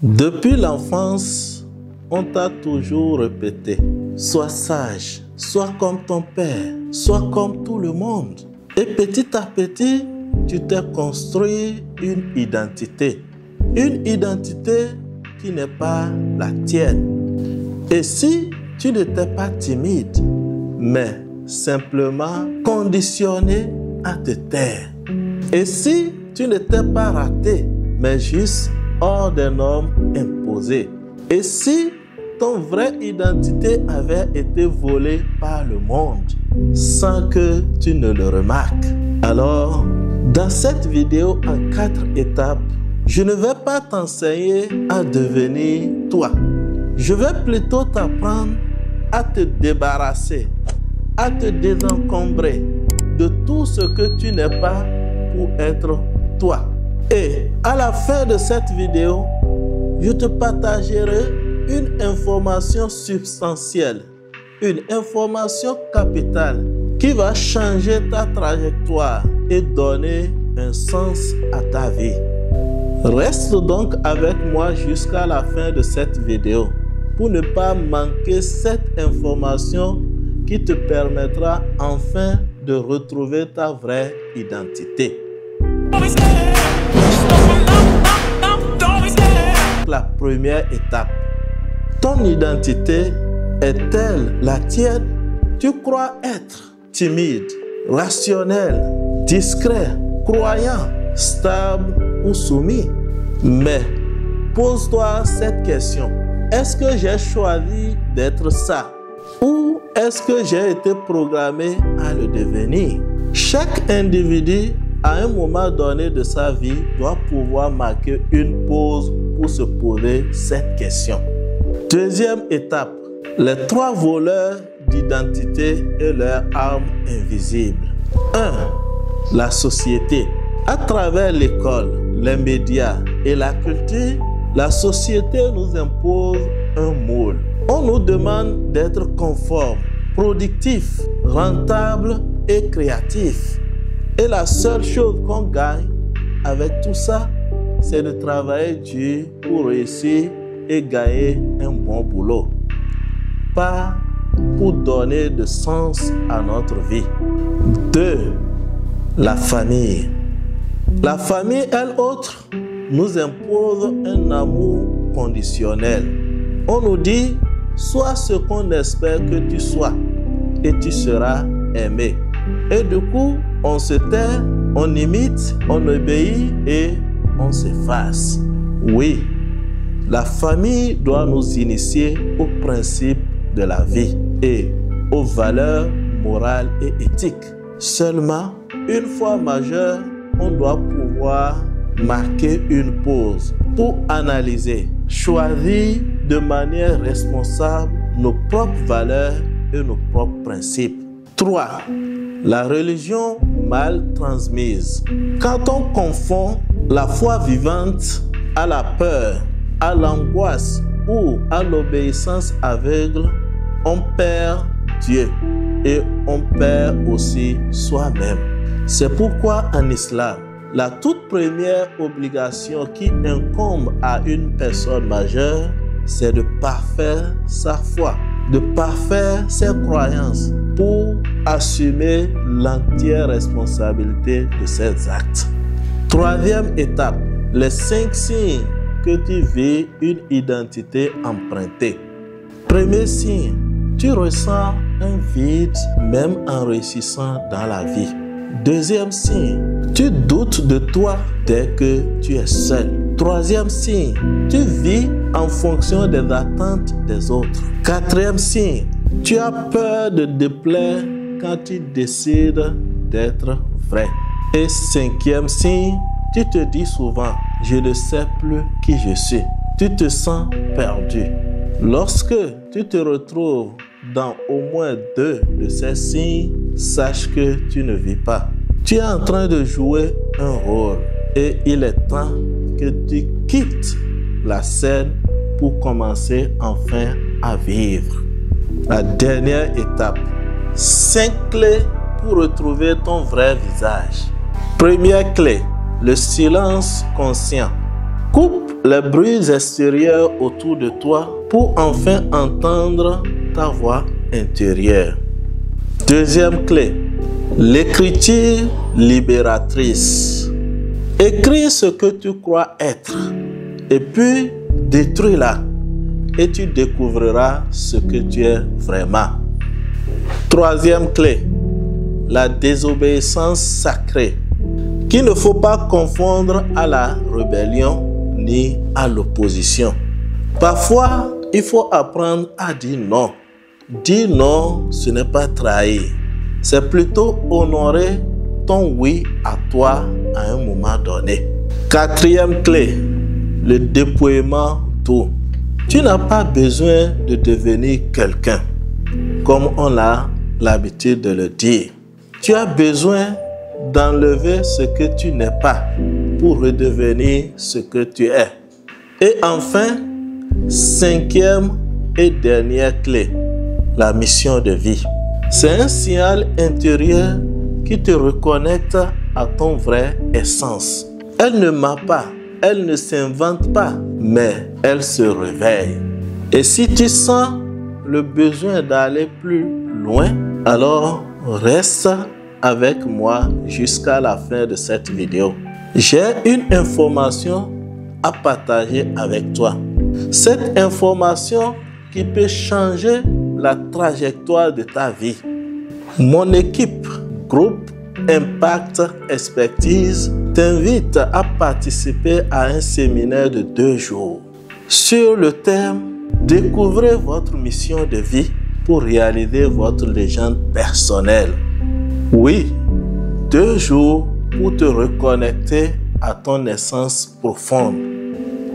Depuis l'enfance, on t'a toujours répété, sois sage, sois comme ton père, sois comme tout le monde. Et petit à petit, tu t'es construit une identité qui n'est pas la tienne. Et si tu n'étais pas timide, mais simplement conditionné à te taire, et si tu n'étais pas raté, mais juste hors des normes imposées, et si ton vraie identité avait été volée par le monde sans que tu ne le remarques. Alors, dans cette vidéo en 4 étapes, je ne vais pas t'enseigner à devenir toi. Je vais plutôt t'apprendre à te débarrasser, à te désencombrer de tout ce que tu n'es pas pour être toi. Et à la fin de cette vidéo, je te partagerai une information substantielle, une information capitale qui va changer ta trajectoire et donner un sens à ta vie. Reste donc avec moi jusqu'à la fin de cette vidéo pour ne pas manquer cette information qui te permettra enfin de retrouver ta vraie identité. La première étape. Ton identité est-elle la tienne? Tu crois être timide, rationnel, discret, croyant, stable ou soumis? Mais pose-toi cette question. Est-ce que j'ai choisi d'être ça? Ou est-ce que j'ai été programmé à le devenir? Chaque individu, à un moment donné de sa vie, doit pouvoir marquer une pause pour se poser cette question. Deuxième étape, les 3 voleurs d'identité et leurs armes invisibles. 1. La société. À travers l'école, les médias et la culture, la société nous impose un moule. On nous demande d'être conforme, productif, rentable et créatif. Et la seule chose qu'on gagne avec tout ça, c'est de travailler dur pour réussir et gagner un bon boulot. Pas pour donner de sens à notre vie. 2. La famille. La famille, elle autre, nous impose un amour conditionnel. On nous dit, sois ce qu'on espère que tu sois et tu seras aimé. Et du coup, on se tait, on imite, on obéit et on s'efface. Oui, la famille doit nous initier aux principes de la vie et aux valeurs morales et éthiques. Seulement, une fois majeur, on doit pouvoir marquer une pause pour analyser, choisir de manière responsable nos propres valeurs et nos propres principes. 3. La religion mal transmise. Quand on confond la foi vivante à la peur, à l'angoisse ou à l'obéissance aveugle, on perd Dieu et on perd aussi soi-même. C'est pourquoi en islam, la toute première obligation qui incombe à une personne majeure, c'est de parfaire sa foi, de parfaire ses croyances pour assumer l'entière responsabilité de ses actes. 3e étape, les 5 signes que tu vis une identité empruntée. Premier signe, tu ressens un vide même en réussissant dans la vie. 2e signe, tu doutes de toi dès que tu es seul. 3e signe, tu vis en fonction des attentes des autres. 4e signe, tu as peur de déplaire quand tu décides d'être vrai. Et 5e signe, tu te dis souvent, je ne sais plus qui je suis. Tu te sens perdu. Lorsque tu te retrouves dans au moins 2 de ces signes, sache que tu ne vis pas. Tu es en train de jouer un rôle et il est temps que tu quittes la scène pour commencer enfin à vivre. La dernière étape, 5 clés pour retrouver ton vrai visage. Première clé, le silence conscient. Coupe les bruits extérieurs autour de toi pour enfin entendre ta voix intérieure. Deuxième clé, l'écriture libératrice. Écris ce que tu crois être et puis détruis-la et tu découvriras ce que tu es vraiment. Troisième clé, la désobéissance sacrée, qu'il ne faut pas confondre à la rébellion ni à l'opposition. Parfois, il faut apprendre à dire non. Dire non, ce n'est pas trahir. C'est plutôt honorer ton oui à toi à un moment donné. Quatrième clé, le dépouillement d'eau. Tu n'as pas besoin de devenir quelqu'un, comme on a l'habitude de le dire. Tu as besoin d'enlever ce que tu n'es pas pour redevenir ce que tu es. Et enfin, cinquième et dernière clé, la mission de vie. C'est un signal intérieur qui te reconnecte à ton vrai essence. Elle ne ment pas, elle ne s'invente pas, mais elle se réveille. Et si tu sens le besoin d'aller plus loin, alors reste avec moi jusqu'à la fin de cette vidéo. J'ai une information à partager avec toi. Cette information qui peut changer la trajectoire de ta vie. Mon équipe, Groupe Impact Expertise, t'invite à participer à un séminaire de 2 jours sur le thème « Découvrez votre mission de vie pour réaliser votre légende personnelle ». Oui, 2 jours pour te reconnecter à ton essence profonde.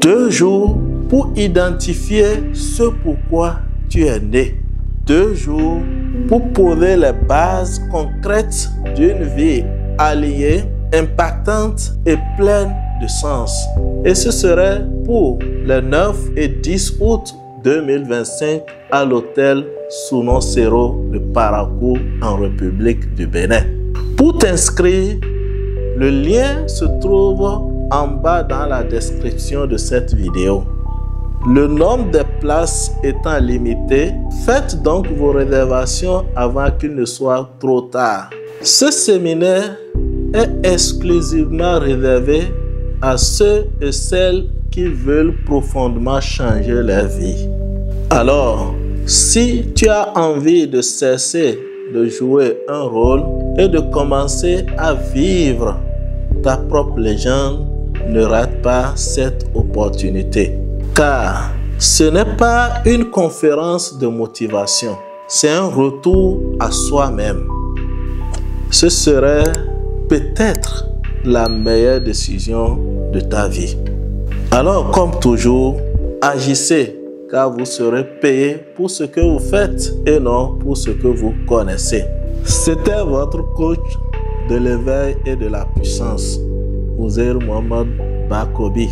2 jours pour identifier ce pourquoi tu es né. 2 jours pour poser les bases concrètes d'une vie alliée, impactante et pleine de sens. Et ce serait pour les 9 et 10 août 2025 à l'hôtel Sounon Sero de Parakou en République du Bénin. Pour t'inscrire, le lien se trouve en bas dans la description de cette vidéo. Le nombre de places étant limité, faites donc vos réservations avant qu'il ne soit trop tard. Ce séminaire est exclusivement réservé à ceux et celles qui veulent profondément changer leur vie. Alors, si tu as envie de cesser de jouer un rôle et de commencer à vivre ta propre légende, ne rate pas cette opportunité. Car ce n'est pas une conférence de motivation, c'est un retour à soi-même. Ce serait peut-être la meilleure décision de ta vie. Alors, comme toujours, agissez, car vous serez payé pour ce que vous faites et non pour ce que vous connaissez. C'était votre coach de l'éveil et de la puissance, Uzair Mohamed Bakobi.